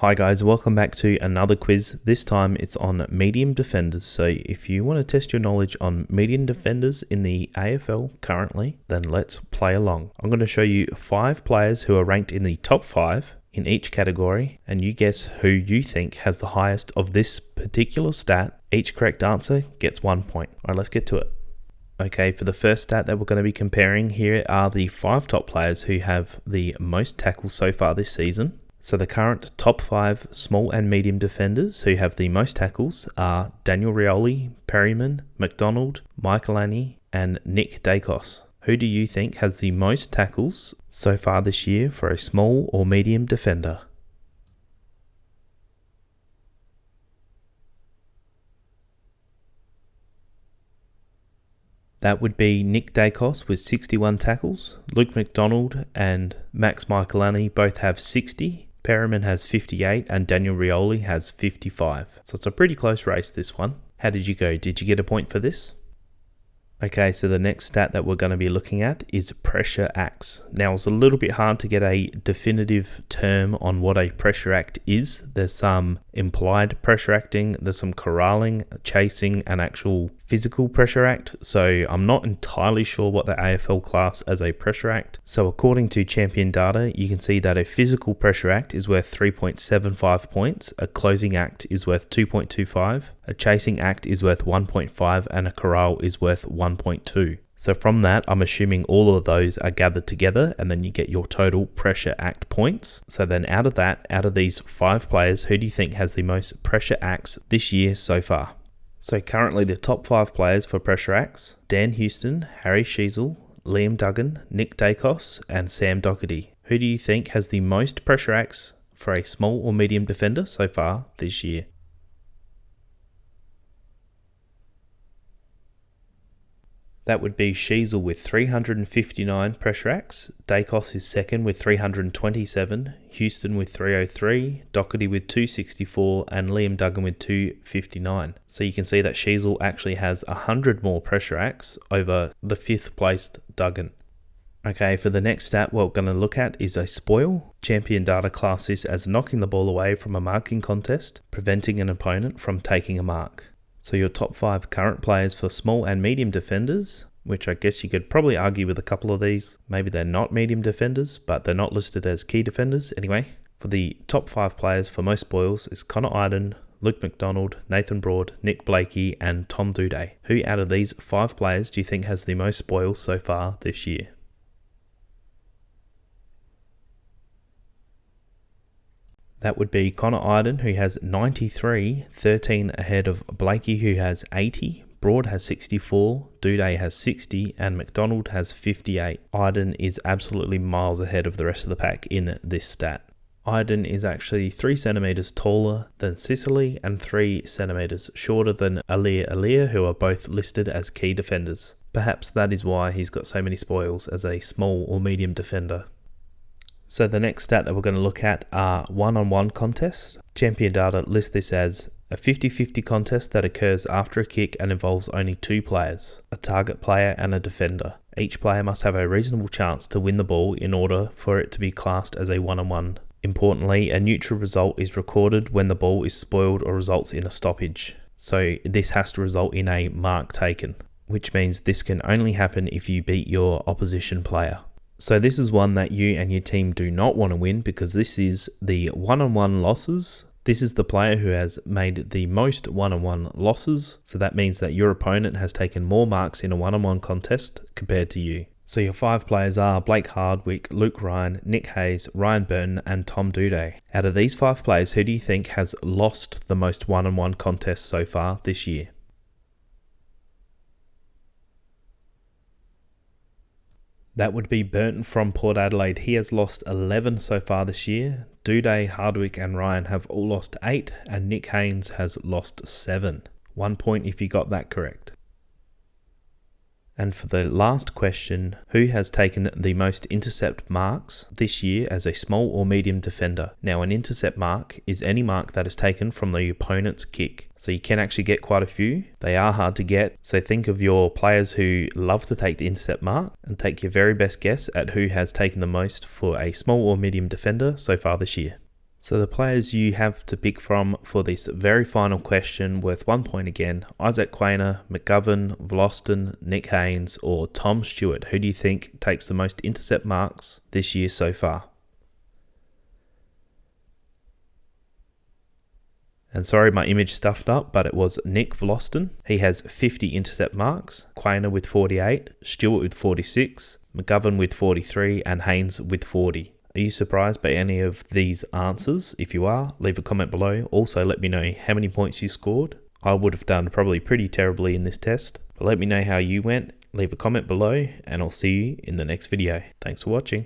Hi guys, welcome back to another quiz. This time it's on medium defenders. So if you want to test your knowledge on medium defenders in the AFL currently, then let's play along. I'm going to show you 5 players who are ranked in the top 5 in each category, and you guess who you think has the highest of this particular stat. Each correct answer gets 1 point. Alright, let's get to it. Okay, for the first stat that we're going to be comparing, here are the 5 top players who have the most tackles so far this season. So the current top 5 small and medium defenders who have the most tackles are Daniel Rioli, Perryman, McDonald, Michaelani, and Nick Dacos. Who do you think has the most tackles so far this year for a small or medium defender? That would be Nick Dacos with 61 tackles. Luke McDonald and Max Michaelani both have 60. Perryman has 58 and Daniel Rioli has 55. So it's a pretty close race, this one. How did you go? Did you get a point for this? Okay, so the next stat that we're going to be looking at is pressure acts. Now, it's a little bit hard to get a definitive term on what a pressure act is. There's some implied pressure acting, there's some corralling, chasing, and actual physical pressure act. So I'm not entirely sure what the AFL class as a pressure act. So according to Champion Data, you can see that a physical pressure act is worth 3.75 points, a closing act is worth 2.25, a chasing act is worth 1.5, and a corral is worth 1.2. So from that, I'm assuming all of those are gathered together and then you get your total pressure act points. So then out of these 5 players, who do you think has the most pressure acts this year so far? So currently the top 5 players for pressure acts: Dan Houston, Harry Sheezel, Liam Duggan, Nick Dacos, and Sam Doherty. Who do you think has the most pressure acts for a small or medium defender so far this year? That would be Sheezel with 359 pressure acts, Dacos is second with 327, Houston with 303, Doherty with 264, and Liam Duggan with 259. So you can see that Sheezel actually has 100 more pressure acts over the 5th placed Duggan. Okay, for the next stat, what we're going to look at is a spoil. Champion Data class this as knocking the ball away from a marking contest, preventing an opponent from taking a mark. So your top 5 current players for small and medium defenders, which I guess you could probably argue with a couple of these. Maybe they're not medium defenders, but they're not listed as key defenders. Anyway, for the top 5 players for most spoils is Connor Iden, Luke McDonald, Nathan Broad, Nick Blakey, and Tom Doedee. Who out of these 5 players do you think has the most spoils so far this year? That would be Connor Iden, who has 93, 13 ahead of Blakey, who has 80, Broad has 64, Doedee has 60, and McDonald has 58. Iden is absolutely miles ahead of the rest of the pack in this stat. Iden is actually 3 centimeters taller than Sicily and 3 centimeters shorter than Alia, who are both listed as key defenders. Perhaps that is why he's got so many spoils as a small or medium defender. So the next stat that we're going to look at are one-on-one contests. Champion Data lists this as a 50-50 contest that occurs after a kick and involves only 2 players, a target player and a defender. Each player must have a reasonable chance to win the ball in order for it to be classed as a one-on-one. Importantly, a neutral result is recorded when the ball is spoiled or results in a stoppage. So this has to result in a mark taken, which means this can only happen if you beat your opposition player. So this is one that you and your team do not want to win, because this is the one-on-one losses. This is the player who has made the most one-on-one losses. So that means that your opponent has taken more marks in a one-on-one contest compared to you. So your 5 players are Blake Hardwick, Luke Ryan, Nick Hayes, Ryan Burton, and Tom Doedee. Out of these 5 players, who do you think has lost the most one-on-one contests so far this year? That would be Burton from Port Adelaide. He has lost 11 so far this year. Doedee, Hardwick, and Ryan have all lost 8, and Nick Haynes has lost 7. 1 point if you got that correct. And for the last question, who has taken the most intercept marks this year as a small or medium defender? Now, an intercept mark is any mark that is taken from the opponent's kick. So you can actually get quite a few. They are hard to get. So think of your players who love to take the intercept mark and take your very best guess at who has taken the most for a small or medium defender so far this year. So the players you have to pick from for this very final question, worth 1 point again: Isaac Quainer, McGovern, Vloston, Nick Haynes, or Tom Stewart. Who do you think takes the most intercept marks this year so far? And sorry, my image stuffed up, but it was Nick Vloston. He has 50 intercept marks, Quainer with 48, Stewart with 46, McGovern with 43, and Haynes with 40. Are you surprised by any of these answers? If you are, leave a comment below. Also, let me know how many points you scored. I would have done probably pretty terribly in this test, but let me know how you went. Leave a comment below, and I'll see you in the next video. Thanks for watching.